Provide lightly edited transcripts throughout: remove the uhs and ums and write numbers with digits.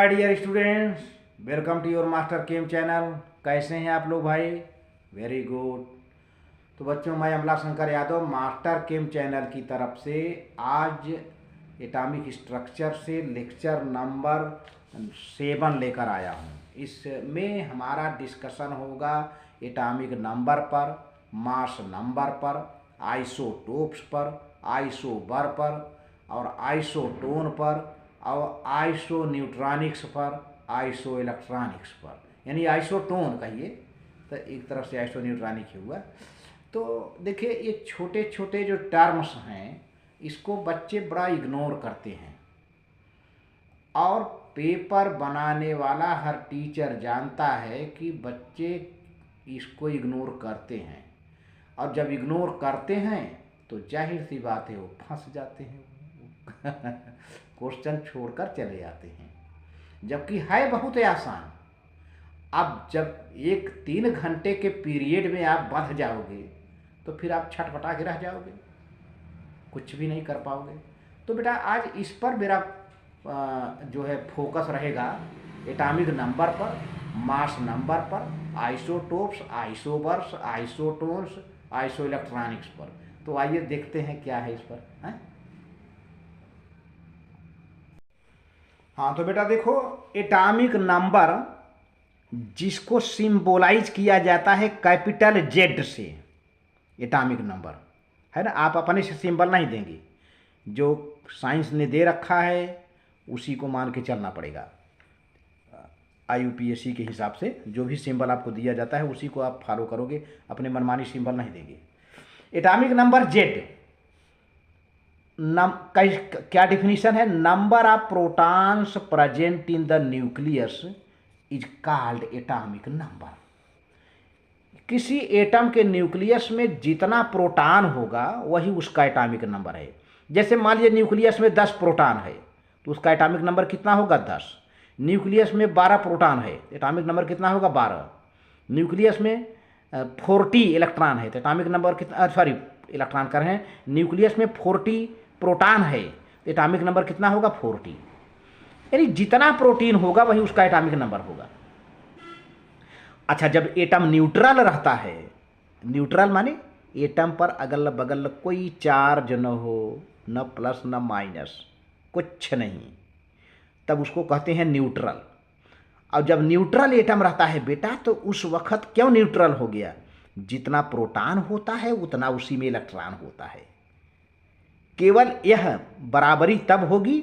My dear students, welcome to your master chem channel. कैसे हैं आप लोग भाई? Very good. तो बच्चों, मैं Amla Shankar Yadav master chem channel की तरफ से आज एटॉमिक स्ट्रक्चर से लेक्चर नंबर 7 लेकर आया हूँ। इसमें हमारा डिस्कशन होगा एटॉमिक नंबर पर, मास नंबर पर, आइसोटोप्स पर, आइसोबर पर और आइसोटोन पर और आइसो न्यूट्रॉनिक्स पर, आइसो इलेक्ट्रॉनिक्स पर, यानी आइसोटोन कहिए तो एक तरफ से आइसो न्यूट्रॉनिक ही हुआ। तो देखिए, ये छोटे छोटे जो टर्म्स हैं इसको बच्चे बड़ा इग्नोर करते हैं और पेपर बनाने वाला हर टीचर जानता है कि बच्चे इसको इग्नोर करते हैं, और जब इग्नोर करते हैं तो जाहिर सी बात है वो फंस जाते हैं क्वेश्चन छोड़कर चले जाते हैं, जबकि है बहुत आसान। अब जब एक 3 घंटे के पीरियड में आप बंध जाओगे तो फिर आप छटपटा के रह जाओगे, कुछ भी नहीं कर पाओगे। तो बेटा आज इस पर मेरा जो है फोकस रहेगा, एटॉमिक नंबर पर, मास नंबर पर, आइसोटोप्स, आइसोबर्स, आइसोटोन्स, आइसो इलेक्ट्रॉनिक्स पर। तो आइए देखते हैं क्या है इस पर। हैं? हाँ, तो बेटा देखो, एटॉमिक नंबर जिसको सिंबोलाइज किया जाता है कैपिटल जेड से, एटॉमिक नंबर है ना। आप अपने से सिंबल नहीं देंगे, जो साइंस ने दे रखा है उसी को मान के चलना पड़ेगा। IUPAC के हिसाब से जो भी सिंबल आपको दिया जाता है उसी को आप फॉलो करोगे, अपने मनमानी सिंबल नहीं देंगे। एटॉमिक नंबर जेड क्या डिफिनीशन है? Number of protons present in the nucleus is called atomic number. किसी एटम के न्यूक्लियस में जितना प्रोटॉन होगा वही उसका एटॉमिक नंबर है। जैसे मान लीजिए न्यूक्लियस में 10 प्रोटॉन है तो उसका एटॉमिक नंबर कितना होगा? 10। न्यूक्लियस में 12 प्रोटॉन है, एटॉमिक नंबर कितना होगा? 12। न्यूक्लियस में 40 इलेक्ट्रॉन है तो एटॉमिक नंबर कितना, सॉरी इलेक्ट्रॉन कर रहे हैं, न्यूक्लियस में 40 प्रोटॉन है तो एटॉमिक नंबर कितना होगा? 40। यानी जितना प्रोटीन होगा वही उसका एटॉमिक नंबर होगा। अच्छा, जब एटम न्यूट्रल रहता है, न्यूट्रल माने एटम पर अगल बगल कोई चार्ज न हो, न प्लस न माइनस, कुछ नहीं, तब उसको कहते हैं न्यूट्रल। और जब न्यूट्रल एटम रहता है बेटा तो उस वक्त क्यों न्यूट्रल हो गया? जितना प्रोटॉन होता है उतना उसी में इलेक्ट्रॉन होता है। केवल यह बराबरी तब होगी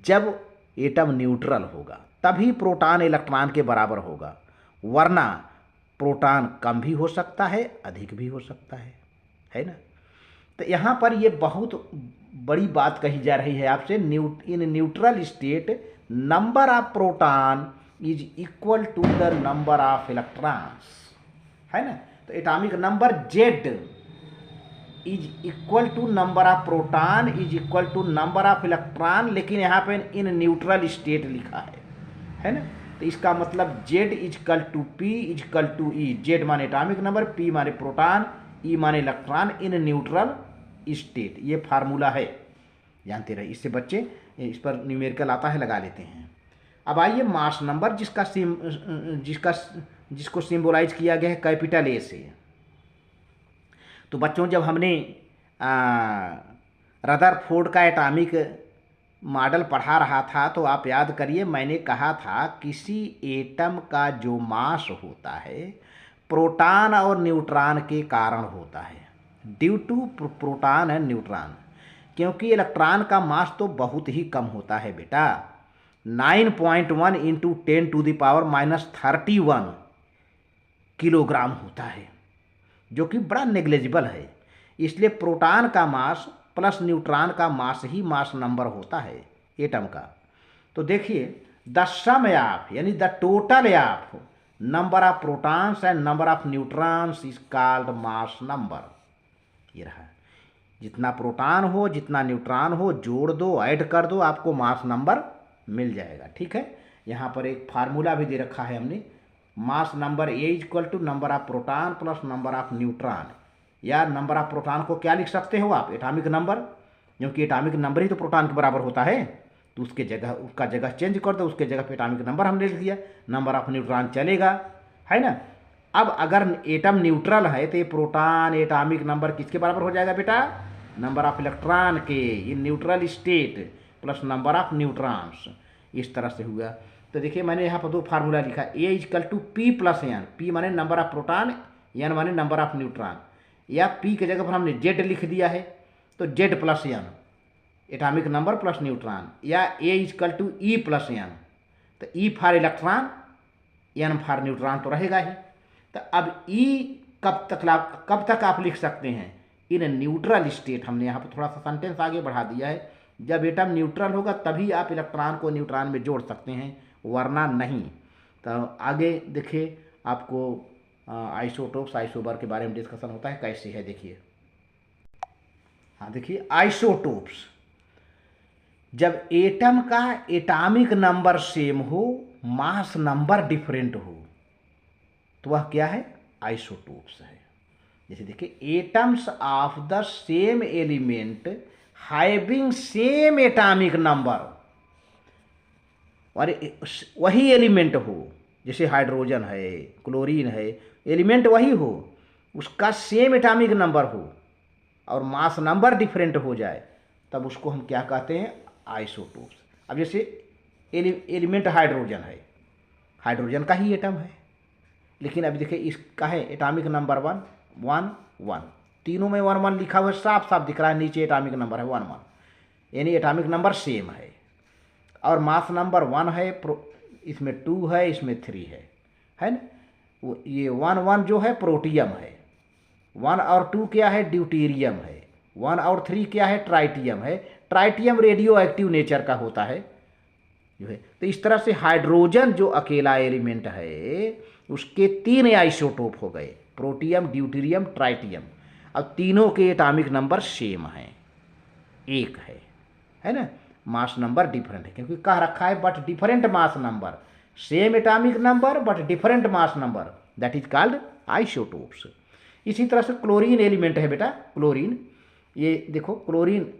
जब एटम न्यूट्रल होगा, तभी प्रोटॉन इलेक्ट्रॉन के बराबर होगा, वरना प्रोटॉन कम भी हो सकता है, अधिक भी हो सकता है ना। तो यहाँ पर ये बहुत बड़ी बात कही जा रही है आपसे। In neutral state number of proton is equal to the number of electrons, है ना। तो atomic number Z is equal to number of proton is equal to number of electron, लेकिन यहाँ पे इन न्यूट्रल स्टेट लिखा है ना। तो इसका मतलब Z is equal to P is equal to E. Z माने एटॉमिक नंबर, पी माने प्रोटॉन, ई माने इलेक्ट्रॉन इन न्यूट्रल स्टेट। ये फार्मूला है, जानते रहे। इससे बच्चे इस पर न्यूमेरिकल आता है, लगा लेते हैं। अब आइए मास नंबर जिसको सिंबलाइज किया गया है कैपिटल ए से। तो बच्चों, जब हमने रदरफोर्ड का एटॉमिक मॉडल पढ़ा रहा था तो आप याद करिए, मैंने कहा था किसी एटम का जो मास होता है प्रोटॉन और न्यूट्रॉन के कारण होता है, due to proton and neutron. क्योंकि इलेक्ट्रॉन का मास तो बहुत ही कम होता है बेटा, 9.1 इंटू 10⁻⁻31 किलोग्राम होता है, जो कि बड़ा नेग्लिजिबल है। इसलिए प्रोटॉन का मास प्लस न्यूट्रॉन का मास ही मास नंबर होता है एटम का। तो देखिए, द सम ऑफ यानी the total of number of protons and number of neutrons is called mass number. ये रहा, जितना प्रोटॉन हो जितना न्यूट्रॉन हो जोड़ दो, ऐड कर दो, आपको मास नंबर मिल जाएगा। ठीक है, यहाँ पर एक फार्मूला भी दे रखा है हमने, mass number A equal to number of proton plus number of neutron. या नंबर ऑफ प्रोटॉन को क्या लिख सकते हो आप? एटॉमिक नंबर, क्योंकि एटॉमिक नंबर ही तो प्रोटॉन के बराबर होता है। तो उसके जगह उसका जगह चेंज कर दो, उसके जगह पे एटॉमिक नंबर हमने लिख दिया, नंबर ऑफ न्यूट्रॉन चलेगा, है ना। अब अगर एटम न्यूट्रल है तो ये प्रोटॉन एटॉमिक नंबर किसके बराबर हो जाएगा बेटा, नंबर ऑफ इलेक्ट्रॉन के इन neutral state plus number of neutrons, इस तरह से हुआ। तो देखिए मैंने यहाँ पर दो फार्मूला लिखा, A equal to P plus N, P माने नंबर ऑफ प्रोटॉन, एन माने नंबर ऑफ न्यूट्रॉन, या पी के जगह पर हमने जेड लिख दिया है तो Z plus N atomic number plus neutron, या A equal to E plus N, तो E for electron N for neutron तो रहेगा ही। तो अब ई कब तक आप लिख सकते हैं, इन न्यूट्रल स्टेट, हमने यहाँ पर थोड़ा सा सेंटेंस आगे बढ़ा दिया है, जब एटम न्यूट्रल होगा तभी आप इलेक्ट्रॉन को न्यूट्रॉन में जोड़ सकते हैं, वरना नहीं। तो आगे देखिए आपको आइसोटोप्स आइसोबर के बारे में डिस्कशन होता है, कैसे है देखिए। हाँ देखिए, आइसोटोप्स जब एटम का एटॉमिक नंबर सेम हो, मास नंबर डिफरेंट हो, तो वह क्या है, आइसोटोप्स है। जैसे देखिए, atoms of the same element having same atomic number, और वही एलिमेंट हो, जैसे हाइड्रोजन है, क्लोरीन है, एलिमेंट वही हो, उसका सेम एटॉमिक नंबर हो और मास नंबर डिफरेंट हो जाए, तब उसको हम क्या कहते हैं, आइसोटोप्स। अब जैसे एलिमेंट हाइड्रोजन है, हाइड्रोजन का ही एटम है, लेकिन अभी देखिए इसका है एटॉमिक नंबर 1 1 1, तीनों में 1 1 लिखा हुआ है, साफ साफ दिख रहा है, नीचे एटॉमिक नंबर है 1 1, यानी एटॉमिक नंबर सेम है, और मास नंबर 1 है, इसमें 2 है, इसमें 3 है ना। वो ये 1 1 जो है प्रोटियम है, 1 और 2 क्या है, ड्यूटेरियम है, 1 और 3 क्या है, ट्राइटियम है, ट्राइटियम रेडियो एक्टिव नेचर का होता है जो है। तो इस तरह से हाइड्रोजन जो अकेला एलिमेंट है उसके 3 आइसोटोप हो गए, प्रोटियम, ड्यूटेरियम, ट्राइटियम। अब तीनों के एटॉमिक नंबर सेम हैं, एक है ना, मास नंबर डिफरेंट है, क्योंकि कह रखा है but different mass number, same atomic number but different mass number, that is called isotopes. इसी तरह से क्लोरीन एलिमेंट है बेटा, क्लोरीन, ये देखो क्लोरीन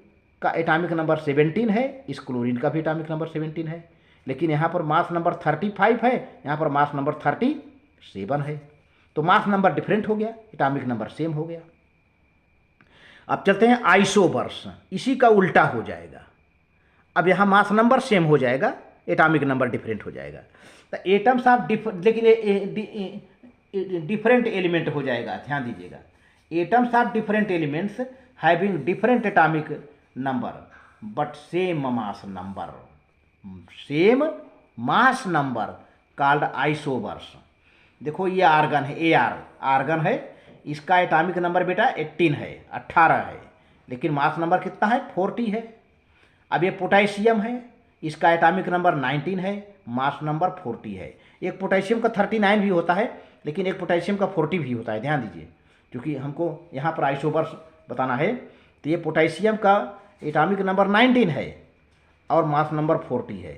का एटॉमिक नंबर 17 है, इस क्लोरीन का भी एटॉमिक नंबर 17 है, लेकिन यहाँ पर मास नंबर 35 है, यहाँ पर मास नंबर 37 है, तो मास नंबर डिफरेंट हो गया, एटॉमिक नंबर सेम हो गया। अब चलते हैं आइसोबर्स, इसी का उल्टा हो जाएगा, अब यहाँ मास नंबर सेम हो जाएगा, एटॉमिक नंबर डिफरेंट हो जाएगा। तो एटम्स ऑफ लेकिन डिफरेंट एलिमेंट हो जाएगा, ध्यान दीजिएगा, atoms of different elements having different atomic number but same mass number, same mass number called isobars. देखो ये आर्गन है, आर्गन है, इसका एटॉमिक नंबर बेटा 18 है, लेकिन मास नंबर कितना है, 40 है। अब ये पोटेशियम है, इसका एटॉमिक नंबर 19 है, मास नंबर 40 है। एक पोटेशियम का 39 भी होता है, लेकिन एक पोटेशियम का 40 भी होता है, ध्यान दीजिए, क्योंकि हमको यहाँ पर आइसोबर्स बताना है। तो ये पोटेशियम का एटॉमिक नंबर 19 है और मास नंबर 40 है।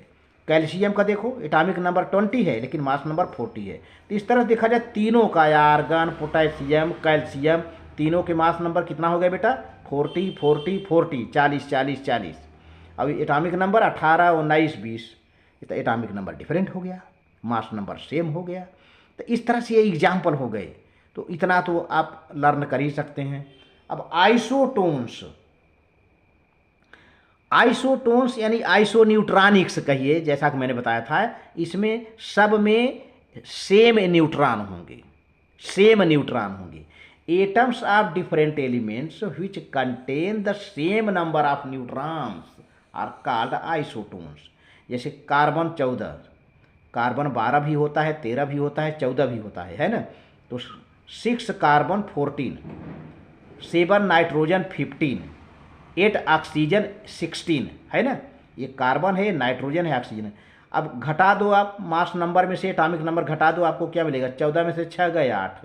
कैल्शियम का देखो एटॉमिक नंबर 20 है, लेकिन मास नंबर 40 है। तो इस तरह देखा जाए तीनों का, आर्गन, पोटेशियम, कैल्शियम, तीनों के मास नंबर कितना हो गया बेटा, 40 40 40, 40 40 40। अब एटॉमिक नंबर 18 19 20, तो एटॉमिक नंबर डिफरेंट हो गया, मास नंबर सेम हो गया। तो इस तरह से ये एग्जाम्पल हो गए, तो इतना तो आप लर्न कर ही सकते हैं। अब आइसोटोन्स, आइसोटोन्स यानी आइसोन्यूट्रॉनिक्स कहिए, जैसा कि मैंने बताया था, इसमें सब में सेम न्यूट्रॉन होंगे, सेम न्यूट्रॉन होंगे। Atoms of different elements which contain the same number of neutrons are called isotones. जैसे कार्बन 14, कार्बन 12 भी होता है, 13 भी होता है, 14 भी होता है ना। तो 6 कार्बन 14, 7 नाइट्रोजन 15, 8 ऑक्सीजन 16, है ना। ये कार्बन है, नाइट्रोजन है, ऑक्सीजन है। अब घटा दो आप मास नंबर में से एटॉमिक नंबर घटा दो, आपको क्या मिलेगा, 14 में से 6 गए 8,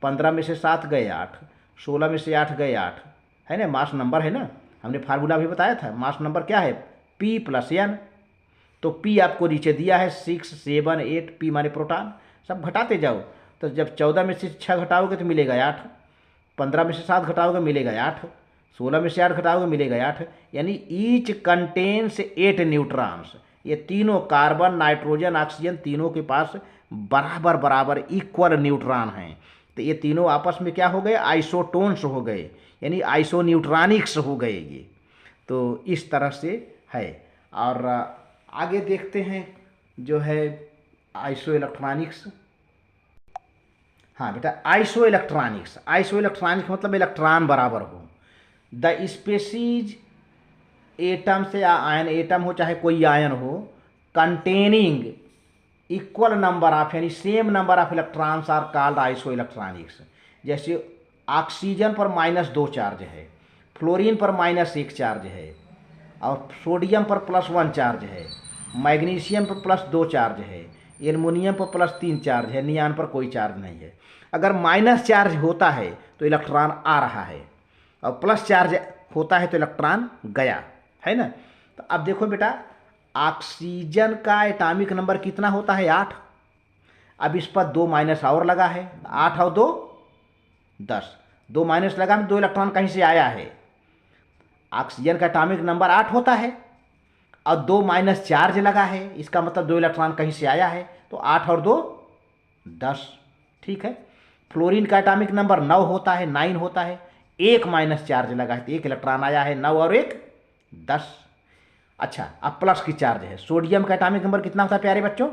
15 में से 7 गए 8, 16 में से 8 गए 8, है ना। मास नंबर है ना, हमने फार्मूला भी बताया था, मास नंबर क्या है, P + N। तो P आपको नीचे दिया है 6 7 8, P माने प्रोटॉन, सब घटाते जाओ। तो जब 14 में से 6 घटाओगे तो मिलेगा 8, 15 में से 7 घटाओगे मिलेगा 8, 16 में से 8 घटाओगे मिलेगा 8, यानी ईच कंटेन्स 8 न्यूट्रॉन्स। ये तीनों कार्बन, नाइट्रोजन, ऑक्सीजन तीनों के पास बराबर बराबर इक्वल न्यूट्रॉन हैं। तो ये तीनों आपस में क्या हो गए, आइसोटोन्स हो गए, यानी आइसोन्यूट्रॉनिक्स हो गए ये। तो इस तरह से है। और आगे देखते हैं जो है आइसो इलेक्ट्रॉनिक्स। हाँ बेटा, आइसो इलेक्ट्रॉनिक्स, आइसो इलेक्ट्रॉनिक्स मतलब इलेक्ट्रॉन बराबर हो। द स्पेसीज एटम से या आयन, एटम हो चाहे कोई आयन हो, कंटेनिंग इक्वल नंबर ऑफ यानी same number of electrons are called iso electronics. जैसे ऑक्सीजन पर -2 चार्ज है, फ्लोरीन पर -1 चार्ज है, और सोडियम पर +1 चार्ज है, मैग्नीशियम पर +2 चार्ज है, एल्युमिनियम पर +3 चार्ज है, नियान पर कोई चार्ज नहीं है। अगर माइनस चार्ज होता है तो इलेक्ट्रॉन आ रहा है, और प्लस चार्ज होता है तो इलेक्ट्रॉन गया, है ना। तो अब देखो बेटा, ऑक्सीजन का एटॉमिक नंबर कितना होता है, 8। अब इस पर 2 माइनस और लगा है, 8 और 2 10, 2 माइनस लगा में 2 इलेक्ट्रॉन कहीं से आया है। ऑक्सीजन का एटॉमिक नंबर 8 होता है और 2 माइनस चार्ज लगा है, इसका मतलब 2 इलेक्ट्रॉन कहीं से आया है, तो 8 और 2 10, ठीक है। फ्लोरीन का एटॉमिक नंबर 9 होता है, 9 होता है, 1 माइनस चार्ज लगा है तो 1 इलेक्ट्रॉन आया है, 9 और 1 10। अच्छा, अब प्लस की चार्ज है। सोडियम का एटॉमिक नंबर कितना होता है प्यारे बच्चों,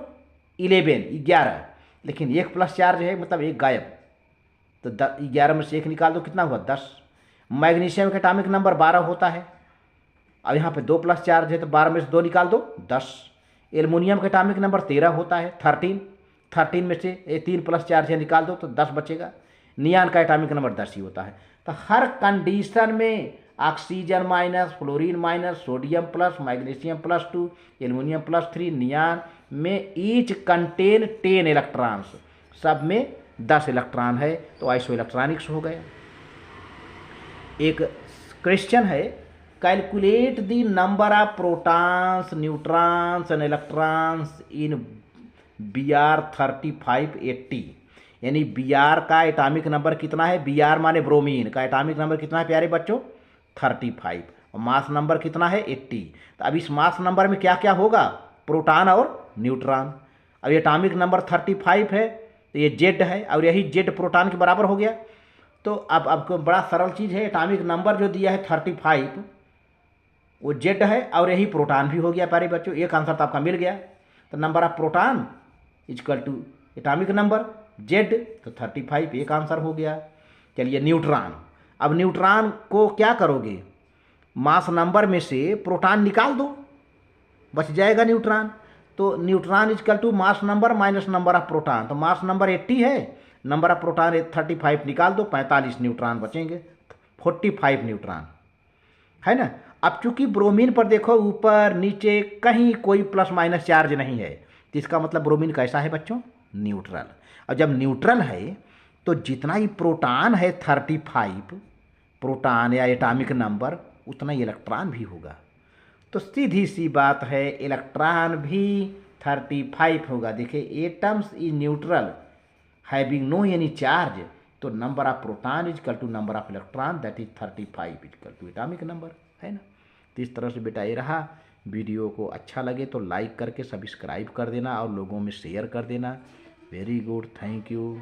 11, लेकिन 1 प्लस चार्ज है मतलब 1 गायब, तो 11 में से 1 निकाल दो, कितना हुआ 10। मैग्नीशियम का एटॉमिक नंबर 12 होता है, अब यहाँ पे 2 प्लस चार्ज है तो 12 में से 2 निकाल दो, 10। एल्युमिनियम का एटॉमिक नंबर 13 होता है, 13 में से 3 प्लस चार्ज है निकाल दो तो 10 बचेगा। नियान का एटॉमिक नंबर 10 ही होता है। तो हर कंडीशन में oxygen minus, fluorine minus, sodium plus, magnesium +2, aluminium +3, नियान में ईच कंटेन 10 इलेक्ट्रॉन्स, सब में 10 इलेक्ट्रॉन है, तो आइसो इलेक्ट्रॉनिक्स हो गया। एक क्वेश्चन है, calculate the number of protons, neutrons and electrons in Br 3580, यानी Br का एटॉमिक नंबर कितना है, Br माने ब्रोमीन का एटॉमिक नंबर कितना है प्यारे बच्चों, 35, और मास नंबर कितना है 80। तो अब इस मास नंबर में क्या क्या होगा, प्रोटॉन और न्यूट्रॉन। अब एटॉमिक नंबर 35 है तो ये Z है, और यही Z प्रोटॉन के बराबर हो गया। तो अब आपको बड़ा सरल चीज़ है, एटॉमिक नंबर जो दिया है 35 वो Z है, और यही प्रोटॉन भी हो गया प्यारे बच्चों। एक आंसर तो आपका मिल गया। तो number of proton equal to atomic number Z, तो 35 एक आंसर हो गया। चलिए न्यूट्रॉन, अब न्यूट्रॉन को क्या करोगे, मास नंबर में से प्रोटॉन निकाल दो, बच जाएगा न्यूट्रॉन। तो neutron equal to mass number minus number of proton, तो मास नंबर 80 है, नंबर ऑफ प्रोटॉन 35 निकाल दो, 45 न्यूट्रॉन बचेंगे, 45 न्यूट्रॉन, है ना। अब चूंकि ब्रोमीन पर देखो ऊपर नीचे कहीं कोई प्लस माइनस चार्ज नहीं है, तो इसका मतलब ब्रोमीन कैसा है बच्चों, न्यूट्रल। और जब न्यूट्रल है तो जितना ही प्रोटॉन है 35 प्रोटॉन या एटॉमिक नंबर, उतना ही इलेक्ट्रॉन भी होगा। तो सीधी सी बात है, इलेक्ट्रॉन भी 35 होगा। देखिए, atoms is neutral having no any charge, तो number of proton equal to number of electron, that is 35 equal to atomic number, है ना। तो इस तरह से बेटा ये रहा। वीडियो को अच्छा लगे तो लाइक करके सब्सक्राइब कर देना और लोगों में शेयर कर देना। Very good, thank you.